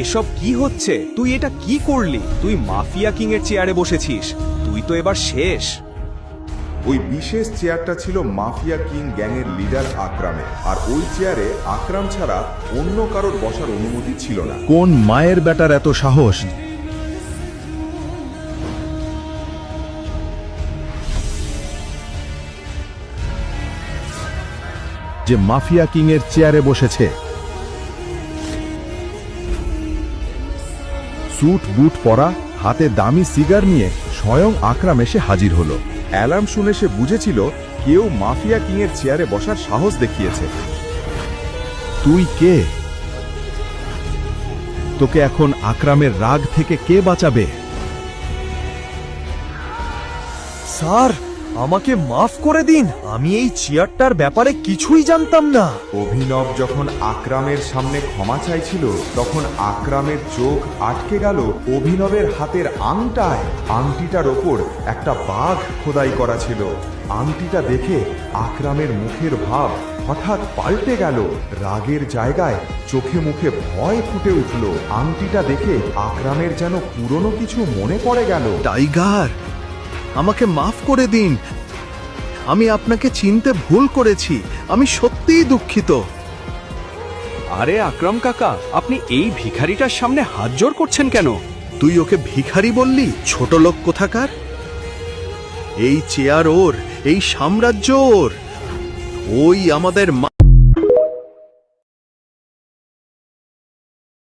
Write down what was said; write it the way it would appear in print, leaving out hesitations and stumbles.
এসব কি হচ্ছে? তুই এটা কি করলি? তুই মাফিয়া কিং এর চেয়ারে বসেছিস, তুই তো এবার শেষ। ওই বিশেষ চেয়ারটা ছিল মাফিয়া কিং গ্যাংয়ের লিডার আকরামের, আর ওই চেয়ারে আকরাম ছাড়া অন্য কারোর বসার অনুমতি ছিল না। কোন মায়ের বেটার এত সাহস যে মাফিয়া কিং এর চেয়ারে বসেছে? স্যুট বুট পরা, হাতে দামি সিগার নিয়ে স্বয়ং আকরাম এসে হাজির হলো। অ্যালার্ম শুনে সে বুঝেছিল কেউ মাফিয়া কিং এর চেয়ারে বসার সাহস দেখিয়েছে। তুই কে? তোকে এখন আকরামের রাগ থেকে কে বাঁচাবে? স্যার, আমাকে মাফ করে দিন, আমি এই চেয়ারটার ব্যাপারে কিছুই জানতাম না। অভিনব যখন আকরামের সামনে ক্ষমা চাইছিল, তখন আকরামের চোখ আটকে গেল অভিনবের হাতের আংটায়। আংটিটার ওপর একটা বাঘ খোদাই করা ছিল। আংটিটা দেখে আকরামের মুখের ভাব হঠাৎ পাল্টে গেল। রাগের জায়গায় চোখে মুখে ভয় ফুটে উঠল। আংটিটা দেখে আকরামের যেন পুরনো কিছু মনে পড়ে গেল। টাইগার, আমাকে মাফ করে দিন। আমি আপনাকে চিনতে ভুল করেছি। আমি সত্যিই দুঃখিত। আরে আকরাম কাকা, আপনি এই ভিখারিটার সামনে হাত জোড় করছেন কেন? তুই ওকে ভিখারি বললি? ছোট লোক কোথাকার। এই চেয়ার ওর, এই সাম্রাজ্য ওর। ওই আমাদের